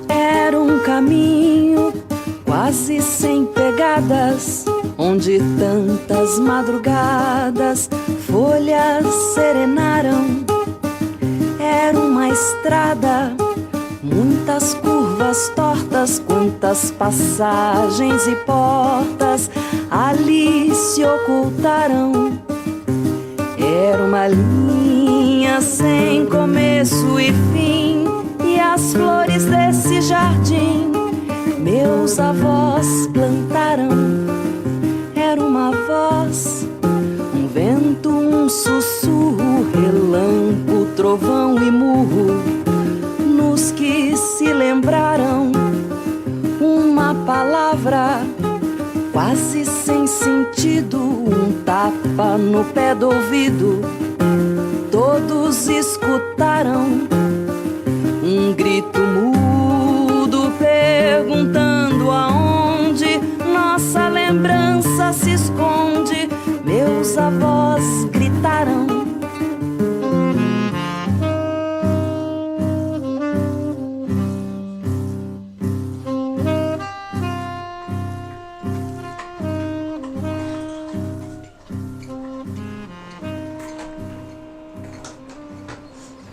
Era um caminho quase sem pegadas, onde tantas madrugadas folhas serenaram. Era uma estrada, muitas curvas tortas, quantas passagens e portas ali se ocultaram. Era uma linha sem começo e fim, e as flores desse jardim meus avós plantaram. Era uma voz, um vento, um sussurro, relâmpago, trovão e murro, nos que se lembraram. Uma palavra quase sem sentido, um tapa no pé do ouvido, todos escutaram. Um grito mudo perguntando aonde nossa lembrança se esconde. Meus avós gritaram.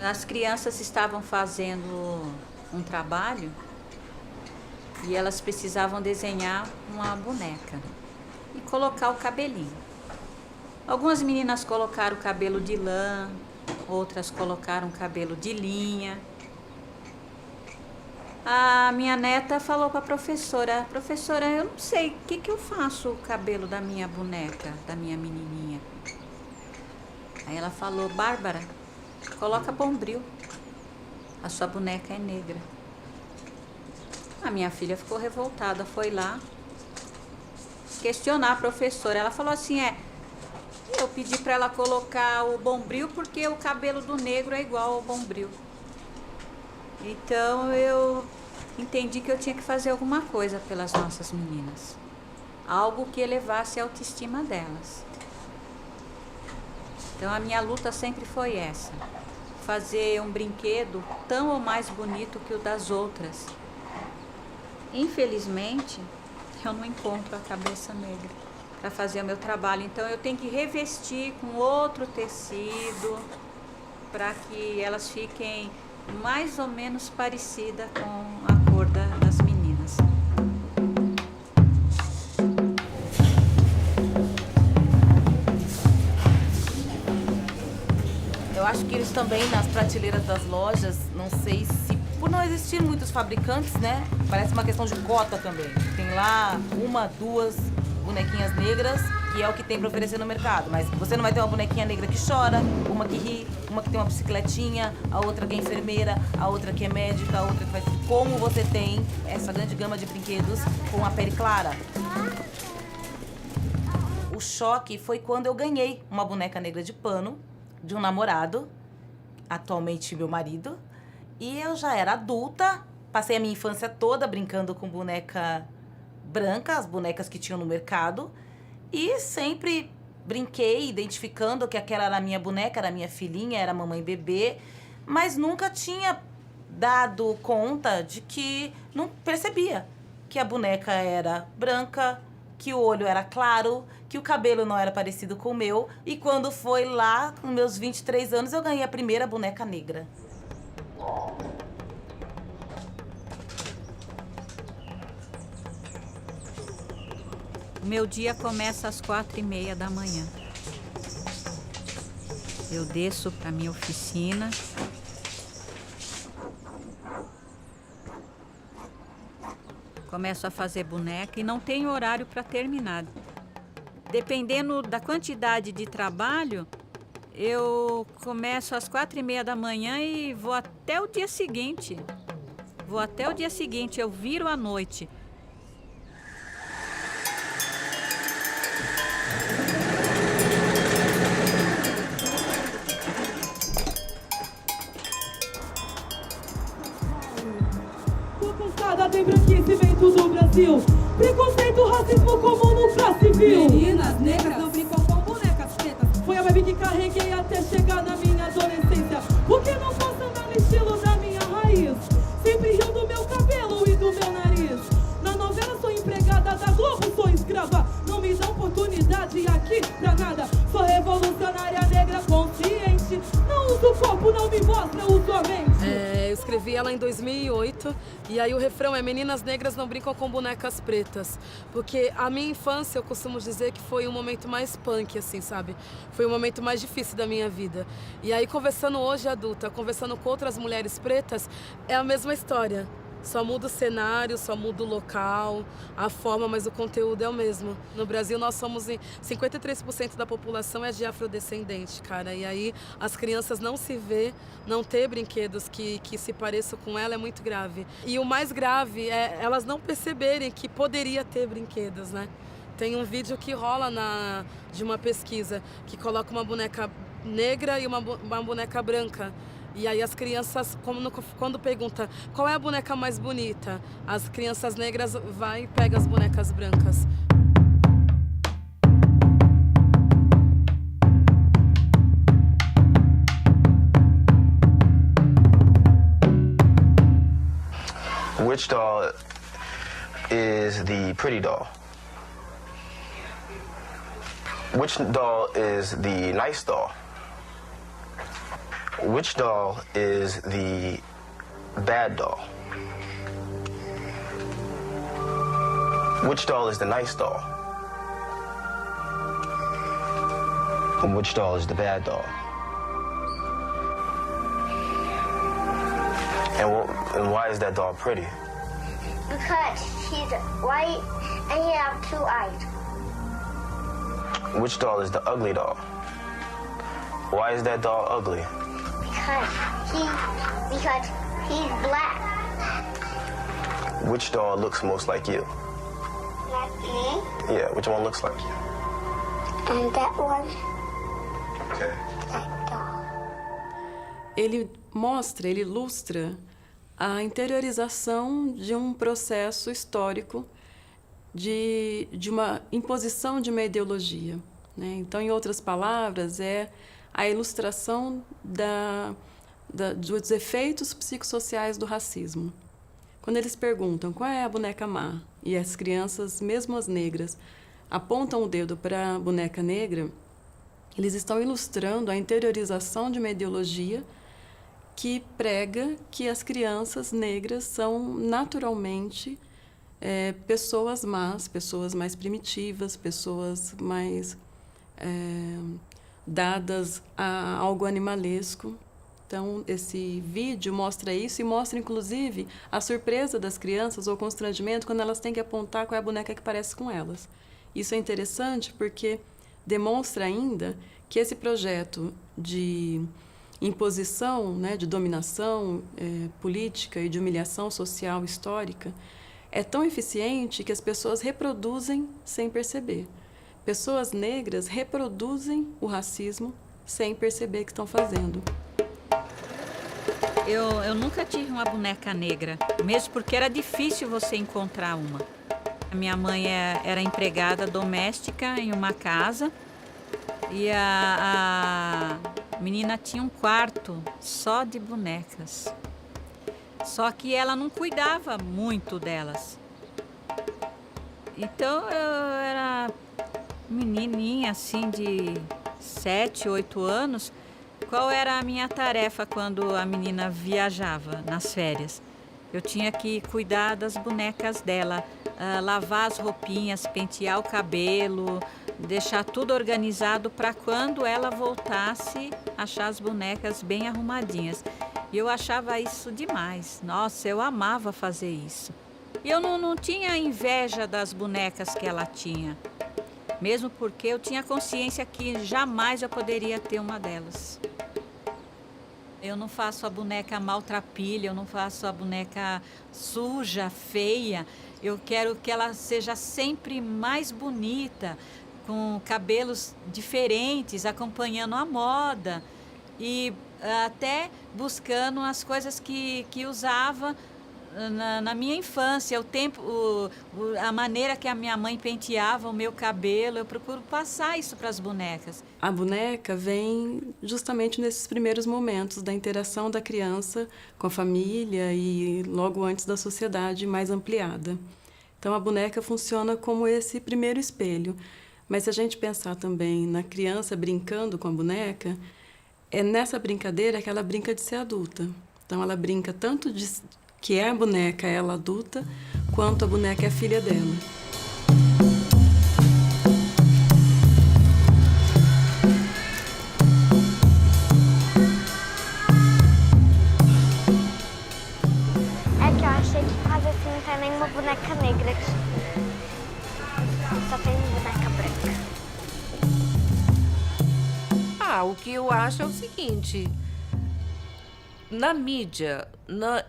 As crianças estavam fazendo um trabalho e elas precisavam desenhar uma boneca e colocar o cabelinho. Algumas meninas colocaram o cabelo de lã, outras colocaram cabelo de linha. A minha neta falou para a professora: professora, eu não sei, o que eu faço o cabelo da minha boneca, da minha menininha? Aí ela falou: Bárbara, coloca bombril, a sua boneca é negra. A minha filha ficou revoltada, foi lá questionar a professora. Ela falou assim: eu pedi para ela colocar o bombril porque o cabelo do negro é igual ao bombril. Então eu entendi que eu tinha que fazer alguma coisa pelas nossas meninas, algo que elevasse a autoestima delas. Então a minha luta sempre foi essa: fazer um brinquedo tão ou mais bonito que o das outras. Infelizmente, eu não encontro a cabeça negra para fazer o meu trabalho, então eu tenho que revestir com outro tecido para que elas fiquem mais ou menos parecidas com a cor das meninas. Eu acho que eles também, nas prateleiras das lojas, não sei se, por não existir muitos fabricantes, né? Parece uma questão de cota também. Tem lá uma, duas bonequinhas negras, que é o que tem para oferecer no mercado. Mas você não vai ter uma bonequinha negra que chora, uma que ri, uma que tem uma bicicletinha, a outra que é enfermeira, a outra que é médica, a outra que vai... Como você tem essa grande gama de brinquedos com a pele clara? O choque foi quando eu ganhei uma boneca negra de pano de um namorado, atualmente meu marido, e eu já era adulta, passei a minha infância toda brincando com boneca branca, as bonecas que tinham no mercado, e sempre brinquei identificando que aquela era a minha boneca, era a minha filhinha, era a mamãe bebê, mas nunca tinha dado conta de que não percebia que a boneca era branca, que o olho era claro, que o cabelo não era parecido com o meu. E quando foi lá, com meus 23 anos, eu ganhei a primeira boneca negra. Meu dia começa às 4h30 da manhã. Eu desço para minha oficina. Começo a fazer boneca e não tenho horário para terminar. Dependendo da quantidade de trabalho, eu começo às 4h30 da manhã e vou até o dia seguinte. Eu viro à noite. empregada do embranquecimento do Brasil. Preconceito, racismo comum no classe civil. Meninas negras não brincam com bonecas pretas. Foi a vibe que carreguei até chegar na minha adolescência. Por que não posso andar no estilo da minha raiz? Sempre rio do meu cabelo e do meu nariz. Na novela sou empregada da Globo, sou escrava. Não me dá oportunidade aqui pra nada. Sou revolucionária negra consciente. Não uso o corpo, não me mostra, eu uso a mente. Eu escrevi ela em 2008 e aí o refrão é: meninas negras não brincam com bonecas pretas. Porque a minha infância, eu costumo dizer que foi um momento mais punk, assim, sabe? Foi o momento mais difícil da minha vida. E aí, conversando hoje adulta, conversando com outras mulheres pretas, é a mesma história. Só muda o cenário, só muda o local, a forma, mas o conteúdo é o mesmo. No Brasil, nós somos 53% da população é de afrodescendente, cara. E aí, as crianças não se vê, não ter brinquedos que se pareçam com ela é muito grave. E o mais grave é elas não perceberem que poderia ter brinquedos, né? Tem um vídeo que rola de uma pesquisa que coloca uma boneca negra e uma boneca branca. E aí as crianças, quando pergunta qual é a boneca mais bonita, as crianças negras vai e pegam as bonecas brancas. Which doll is the pretty doll? Which doll is the nice doll? Which doll is the bad doll? Which doll is the nice doll? And which doll is the bad doll? And why is that doll pretty? Because he's white and he has 2 eyes. Which doll is the ugly doll? Why is that doll ugly? Because he's black. Which doll looks most like you? Like me? Yeah, which one looks like you? And that one. Okay. That doll. Ele ilustra a interiorização de um processo histórico de uma imposição de uma ideologia, né? Então, em outras palavras, é a ilustração dos efeitos psicossociais do racismo. Quando eles perguntam qual é a boneca má, e as crianças, mesmo as negras, apontam o dedo para a boneca negra, eles estão ilustrando a interiorização de uma ideologia que prega que as crianças negras são naturalmente pessoas más, pessoas mais primitivas, pessoas mais dadas a algo animalesco. Então, esse vídeo mostra isso e mostra, inclusive, a surpresa das crianças ou o constrangimento quando elas têm que apontar qual é a boneca que parece com elas. Isso é interessante porque demonstra ainda que esse projeto de imposição, né, de dominação política e de humilhação social histórica é tão eficiente que as pessoas reproduzem sem perceber. Pessoas negras reproduzem o racismo sem perceber que estão fazendo. Eu nunca tive uma boneca negra, mesmo porque era difícil você encontrar uma. A minha mãe era empregada doméstica em uma casa e a menina tinha um quarto só de bonecas. Só que ela não cuidava muito delas. Então eu era menininha assim de 7, 8 anos. Qual era a minha tarefa quando a menina viajava nas férias? Eu tinha que cuidar das bonecas dela, lavar as roupinhas, pentear o cabelo, deixar tudo organizado para quando ela voltasse, achar as bonecas bem arrumadinhas. E eu achava isso demais. Nossa, eu amava fazer isso. E eu não tinha inveja das bonecas que ela tinha, mesmo porque eu tinha consciência que jamais eu poderia ter uma delas. Eu não faço a boneca maltrapilha, eu não faço a boneca suja, feia. Eu quero que ela seja sempre mais bonita, com cabelos diferentes, acompanhando a moda e até buscando as coisas que usava na minha infância, a maneira que a minha mãe penteava o meu cabelo, eu procuro passar isso para as bonecas. A boneca vem justamente nesses primeiros momentos da interação da criança com a família e logo antes da sociedade mais ampliada. Então, a boneca funciona como esse primeiro espelho. Mas se a gente pensar também na criança brincando com a boneca, é nessa brincadeira que ela brinca de ser adulta. Então, ela brinca tanto de que é a boneca ela adulta, quanto a boneca é filha dela. É que eu achei que quase assim não tem nenhuma boneca negra aqui. Só tem boneca branca. O que eu acho é o seguinte: na mídia,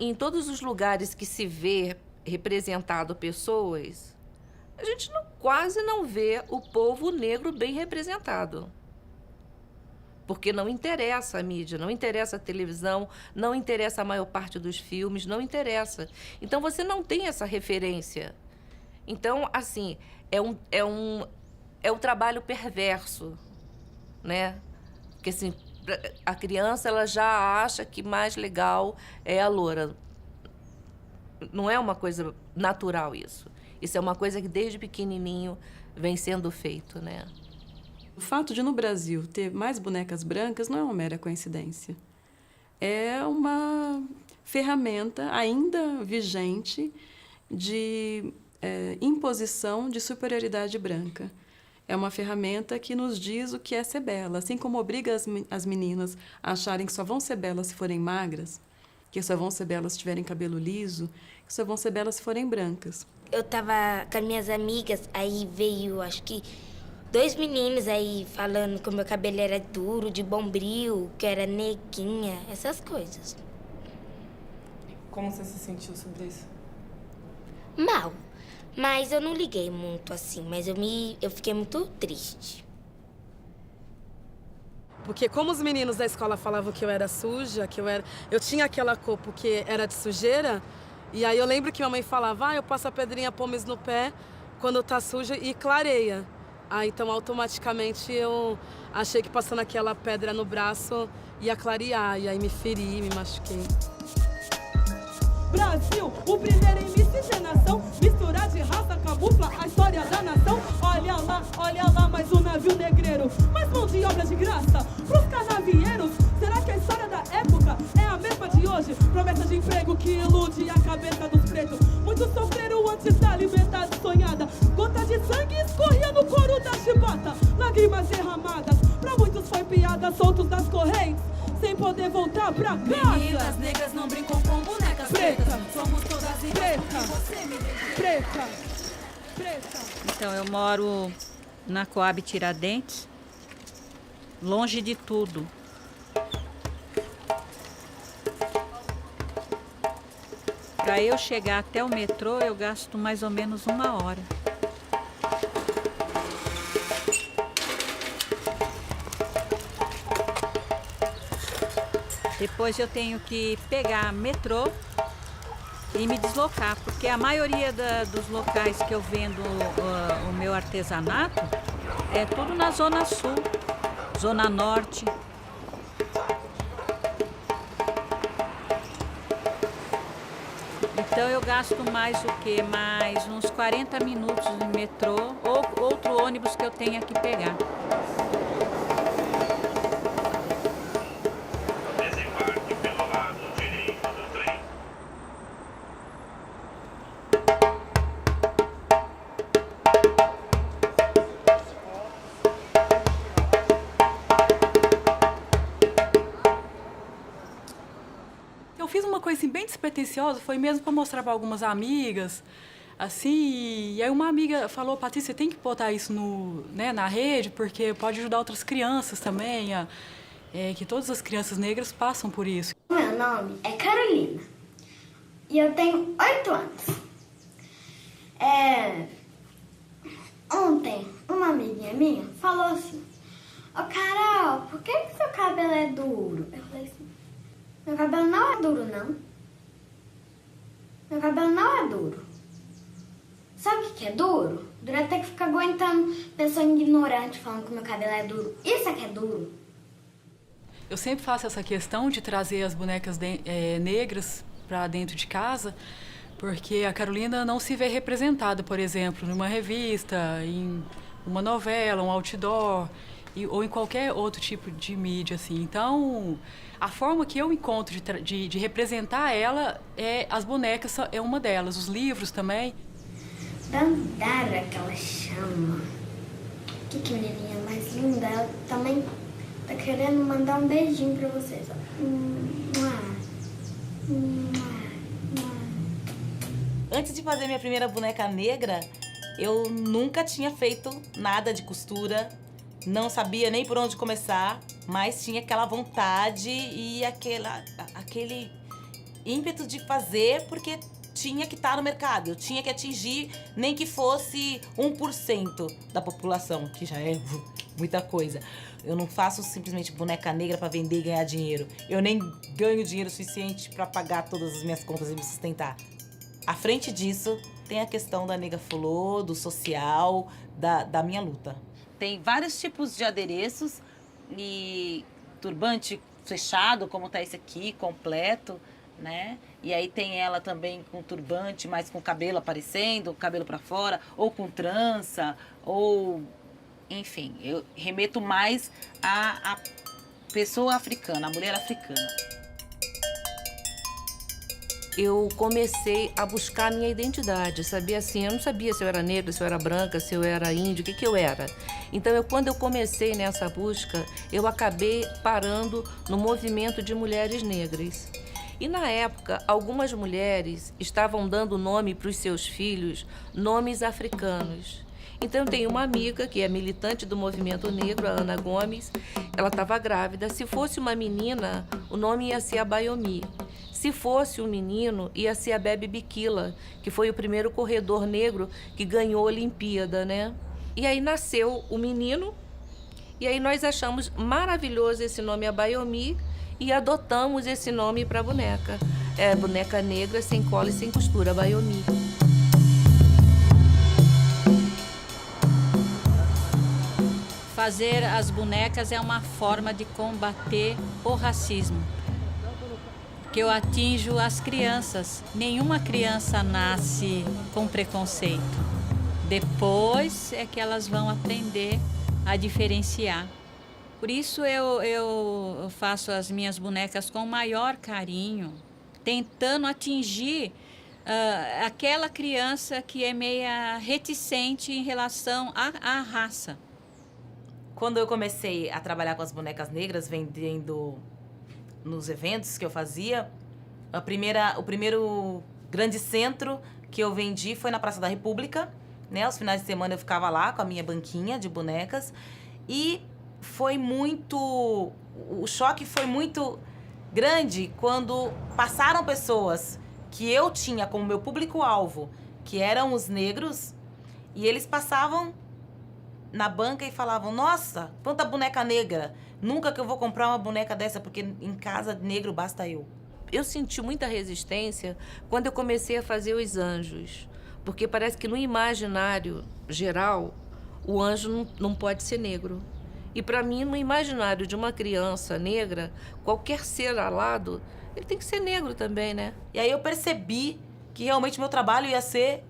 em todos os lugares que se vê representado pessoas, a gente quase não vê o povo negro bem representado. Porque não interessa a mídia, não interessa a televisão, não interessa a maior parte dos filmes, não interessa. Então, você não tem essa referência. Então, assim, é um trabalho perverso, né? Porque, assim, a criança ela já acha que mais legal é a loura. Não é uma coisa natural isso. Isso é uma coisa que desde pequenininho vem sendo feito, né? O fato de no Brasil ter mais bonecas brancas não é uma mera coincidência. É uma ferramenta ainda vigente de imposição de superioridade branca. É uma ferramenta que nos diz o que é ser bela. Assim como obriga as meninas a acharem que só vão ser belas se forem magras, que só vão ser belas se tiverem cabelo liso, que só vão ser belas se forem brancas. Eu tava com as minhas amigas, aí veio, acho que, 2 meninos aí falando que o meu cabelo era duro, de bombril, que era neguinha, essas coisas. Como você se sentiu sobre isso? Mal. Mas eu não liguei muito assim, mas eu fiquei muito triste. Porque como os meninos da escola falavam que eu era suja, eu tinha aquela cor porque era de sujeira, e aí eu lembro que minha mãe falava, eu passo a pedrinha pomes no pé quando tá suja e clareia. Então automaticamente eu achei que passando aquela pedra no braço ia clarear, e aí me feri, me machuquei. Brasil, o primeiro em miscigenação, misturar de raça, camufla a história da nação. Olha lá, mais um navio negreiro, mais mão de obra de graça pros canavieiros. Será que a história da época é a mesma de hoje? Promessa de emprego que ilude a cabeça dos pretos. Muitos sofreram antes da liberdade sonhada. Gota de sangue escorria no couro da chibata. Lágrimas derramadas, pra muitos foi piada, soltos das correntes, sem poder voltar pra casa. Meninas negras não brincam com bonecas pretas. Somos todas iguais porque você me preta. Então, eu moro na Coab Tiradentes, longe de tudo. Para eu chegar até o metrô, eu gasto mais ou menos 1 hora. Depois eu tenho que pegar metrô e me deslocar, porque a maioria dos locais que eu vendo o meu artesanato é tudo na Zona Sul, Zona Norte. Então eu gasto mais o quê? Mais uns 40 minutos de metrô ou outro ônibus que eu tenha que pegar. Eu fiz uma coisa assim, bem despretensiosa, foi mesmo para mostrar para algumas amigas, assim, e aí uma amiga falou, Patrícia, você tem que botar isso na rede, porque pode ajudar outras crianças também, que todas as crianças negras passam por isso. Meu nome é Carolina e eu tenho 8 anos. Ontem, uma amiguinha minha falou assim, Carol, por que seu cabelo é duro? Eu falei assim, meu cabelo não é duro, não. Meu cabelo não é duro. Sabe o que é duro? Duro é ter que ficar aguentando pessoa ignorante falando que meu cabelo é duro. Isso é que é duro. Eu sempre faço essa questão de trazer as bonecas negras para dentro de casa, porque a Carolina não se vê representada, por exemplo, numa revista, em uma novela, um outdoor, ou em qualquer outro tipo de mídia, assim. Então, a forma que eu encontro de representar ela, as bonecas é uma delas, os livros também. Dandara, que ela chama. Que menininha mais linda. Ela também tá querendo mandar um beijinho pra vocês. Antes de fazer minha primeira boneca negra, eu nunca tinha feito nada de costura, não sabia nem por onde começar, mas tinha aquela vontade e aquele ímpeto de fazer, porque tinha que estar no mercado, eu tinha que atingir nem que fosse 1% da população, que já é muita coisa. Eu não faço simplesmente boneca negra para vender e ganhar dinheiro. Eu nem ganho dinheiro suficiente para pagar todas as minhas contas e me sustentar. À frente disso, tem a questão da nega fulô, do social, da minha luta. Tem vários tipos de adereços e turbante fechado, como tá esse aqui, completo, né? E aí tem ela também com turbante, mas com o cabelo aparecendo, o cabelo para fora, ou com trança, ou... Enfim, eu remeto mais à pessoa africana, a mulher africana. Eu comecei a buscar a minha identidade, sabia assim, eu não sabia se eu era negra, se eu era branca, se eu era índio, o que eu era. Então, quando eu comecei nessa busca, eu acabei parando no movimento de mulheres negras. E na época, algumas mulheres estavam dando nome para os seus filhos, nomes africanos. Então, eu tenho uma amiga que é militante do movimento negro, a Ana Gomes. Ela estava grávida. Se fosse uma menina, o nome ia ser Abayomi. Se fosse um menino, ia ser a Bebe Bikila, que foi o primeiro corredor negro que ganhou a Olimpíada, né? E aí nasceu o menino, e aí nós achamos maravilhoso esse nome Abayomi e adotamos esse nome para a boneca. É boneca negra, sem cola e sem costura, Abayomi. Fazer as bonecas é uma forma de combater o racismo. Que eu atinjo as crianças. Nenhuma criança nasce com preconceito. Depois é que elas vão aprender a diferenciar. Por isso eu faço as minhas bonecas com maior carinho, tentando atingir aquela criança que é meia reticente em relação à raça. Quando eu comecei a trabalhar com as bonecas negras, vendendo nos eventos que eu fazia, o primeiro grande centro que eu vendi foi na Praça da República, né? Aos finais de semana eu ficava lá com a minha banquinha de bonecas e foi muito... O choque foi muito grande quando passaram pessoas que eu tinha como meu público-alvo, que eram os negros, e eles passavam na banca e falavam: nossa, quanta boneca negra, nunca que eu vou comprar uma boneca dessa, porque em casa negro basta eu. Eu senti muita resistência quando eu comecei a fazer os anjos, porque parece que no imaginário geral, o anjo não pode ser negro. E para mim, no imaginário de uma criança negra, qualquer ser alado, ele tem que ser negro também, né? E aí eu percebi que realmente meu trabalho ia ser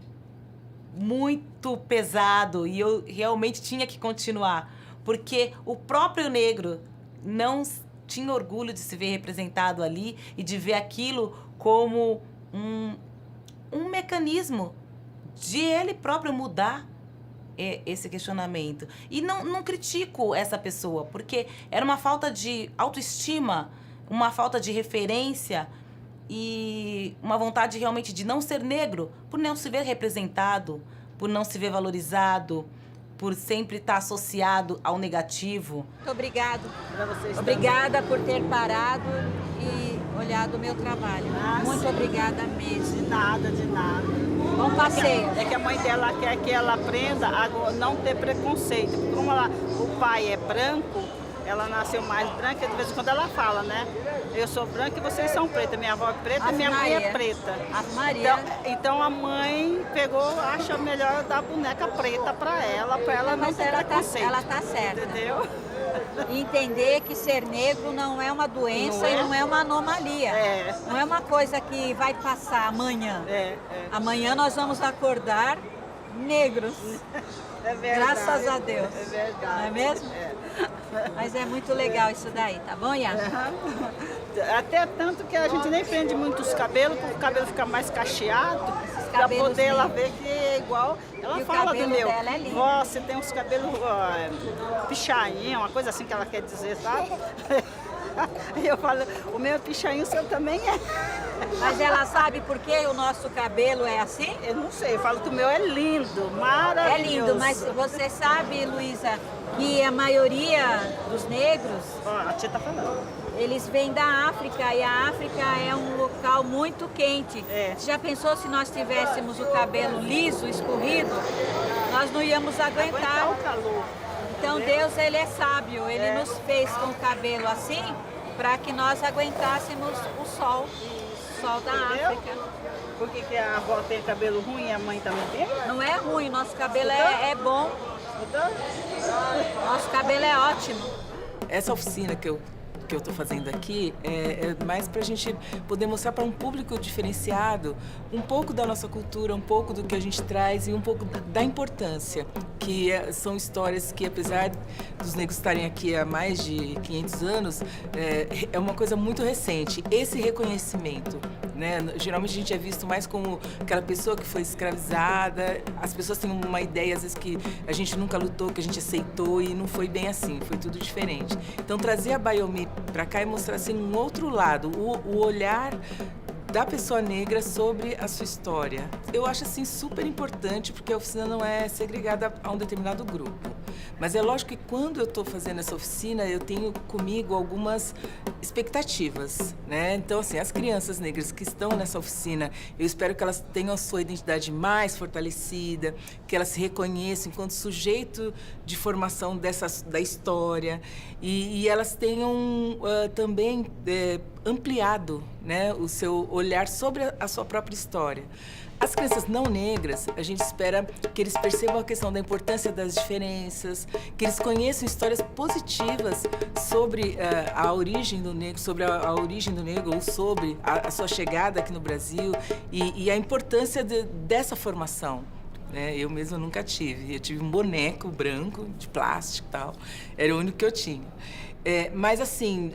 muito pesado e eu realmente tinha que continuar, porque o próprio negro não tinha orgulho de se ver representado ali e de ver aquilo como um mecanismo de ele próprio mudar esse questionamento. E não critico essa pessoa, porque era uma falta de autoestima, uma falta de referência e uma vontade realmente de não ser negro, por não se ver representado, por não se ver valorizado, por sempre estar associado ao negativo. Muito obrigado. Obrigada por ter parado e olhado o meu trabalho. Muito obrigada mesmo. De nada, de nada. Bom passeio. É que a mãe dela quer que ela aprenda a não ter preconceito. Como o pai é branco, ela nasceu mais branca, de vez em quando ela fala, né? Eu sou branca e vocês são pretas. Minha avó é preta e minha mãe é preta. Então a mãe pegou, acha melhor dar boneca preta para ela não ter preconceito. Ela tá certa. Entendeu? Entender que ser negro não é uma doença e não é uma anomalia. Não é uma coisa que vai passar amanhã. Amanhã nós vamos acordar negros. É verdade. Graças a Deus. É verdade. Não é mesmo? Mas é muito legal isso daí, tá bom, Iá? Até tanto que a gente nem prende muito os cabelos, porque o cabelo fica mais cacheado, para poder ela ver que é igual. Ela fala do meu. Vó, você tem uns cabelos pichainho, uma coisa assim que ela quer dizer, sabe? E eu falo, o meu é pichainho, o seu também é. Mas ela sabe por que o nosso cabelo é assim? Eu não sei, eu falo que o meu é lindo, maravilhoso. É lindo, mas você sabe, Luísa, que a maioria dos negros... A tia tá falando. Eles vêm da África e a África é um local muito quente. Você já pensou se nós tivéssemos o cabelo liso, escorrido? Nós não íamos aguentar o calor. Então Deus, Ele é sábio, Ele nos fez com o cabelo assim para que nós aguentássemos o sol da África. Por que a avó tem cabelo ruim e a mãe também tem? Não é ruim, nosso cabelo é bom. Nosso cabelo é ótimo. Essa oficina que eu estou fazendo aqui é mais para a gente poder mostrar para um público diferenciado um pouco da nossa cultura, um pouco do que a gente traz e um pouco da importância, que são histórias que, apesar dos negros estarem aqui há mais de 500 anos, é uma coisa muito recente. Esse reconhecimento, né? Geralmente a gente é visto mais como aquela pessoa que foi escravizada. As pessoas têm uma ideia, às vezes, que a gente nunca lutou, que a gente aceitou, e não foi bem assim, foi tudo diferente. Então, trazer a Baiomi para cá e mostrar assim um outro lado, o olhar da pessoa negra sobre a sua história. Eu acho assim super importante, porque a oficina não é segregada a um determinado grupo. Mas é lógico que quando eu estou fazendo essa oficina, eu tenho comigo algumas expectativas, né? Então, assim, as crianças negras que estão nessa oficina, eu espero que elas tenham a sua identidade mais fortalecida, que elas se reconheçam enquanto sujeito de formação da história, e elas tenham também ampliado, né, o seu olhar sobre a sua própria história. As crianças não negras, a gente espera que eles percebam a questão da importância das diferenças, que eles conheçam histórias positivas sobre a origem do negro, sobre a origem do negro, ou sobre a sua chegada aqui no Brasil, e a importância dessa formação. Eu mesma nunca tive. Eu tive um boneco branco, de plástico e tal. Era o único que eu tinha. Mas, assim,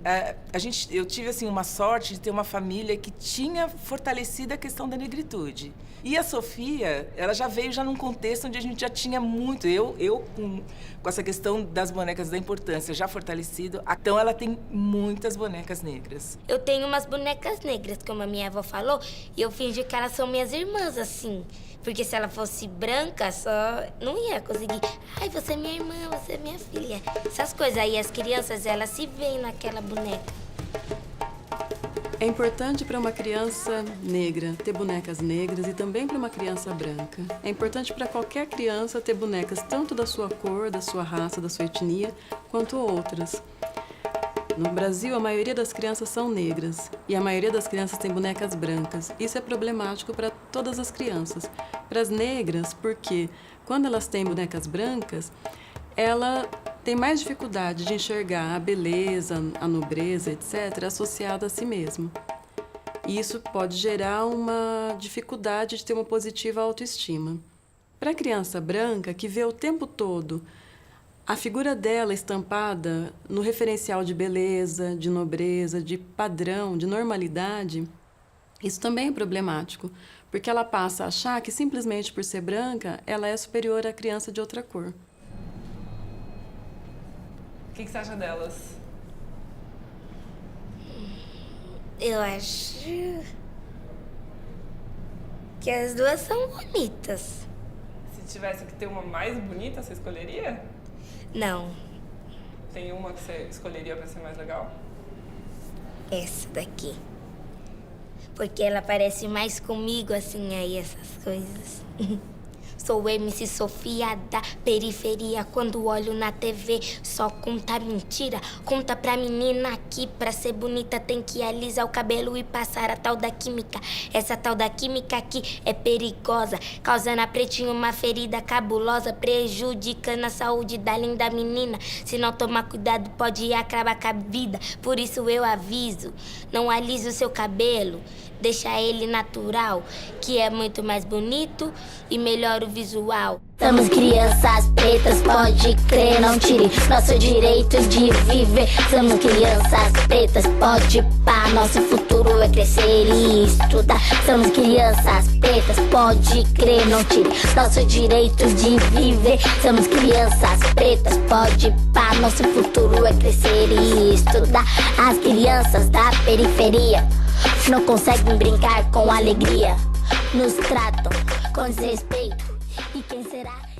eu tive assim, uma sorte de ter uma família que tinha fortalecido a questão da negritude. E a Sofia, ela já veio num contexto onde a gente já tinha muito. Eu com essa questão das bonecas da importância já fortalecido, então ela tem muitas bonecas negras. Eu tenho umas bonecas negras, como a minha avó falou, e eu fingi que elas são minhas irmãs, assim. Porque se ela fosse branca, só não ia conseguir. Ai, você é minha irmã, você é minha filha. Essas coisas aí, as crianças, elas se veem naquela boneca. É importante para uma criança negra ter bonecas negras e também para uma criança branca. É importante para qualquer criança ter bonecas tanto da sua cor, da sua raça, da sua etnia, quanto outras. No Brasil, a maioria das crianças são negras e a maioria das crianças tem bonecas brancas. Isso é problemático para todas as crianças. Para as negras, porque quando elas têm bonecas brancas, ela tem mais dificuldade de enxergar a beleza, a nobreza, etc., associada a si mesma. E isso pode gerar uma dificuldade de ter uma positiva autoestima. Para a criança branca, que vê o tempo todo a figura dela estampada no referencial de beleza, de nobreza, de padrão, de normalidade, isso também é problemático, porque ela passa a achar que simplesmente por ser branca, ela é superior à criança de outra cor. O que você acha delas? Eu acho que as duas são bonitas. Se tivesse que ter uma mais bonita, você escolheria? Não. Tem uma que você escolheria pra ser mais legal? Essa daqui. Porque ela parece mais comigo, assim, aí, essas coisas. Sou MC Sofia da periferia. Quando olho na TV, só conta mentira. Conta pra menina aqui, pra ser bonita tem que alisar o cabelo e passar a tal da química. Essa tal da química aqui é perigosa, causando a pretinha uma ferida cabulosa, prejudicando a saúde da linda menina. Se não tomar cuidado, pode acabar com a vida. Por isso eu aviso, não alise o seu cabelo, deixa ele natural, que é muito mais bonito e melhor o visual. Somos crianças pretas, pode crer, não tire nosso direito de viver. Somos crianças pretas, pode pá, nosso futuro é crescer e estudar. Somos crianças pretas, pode crer, não tire nosso direito de viver. Somos crianças pretas, pode pá, nosso futuro é crescer e estudar. As crianças da periferia não conseguem brincar com alegria, nos tratam com desrespeito. E quem será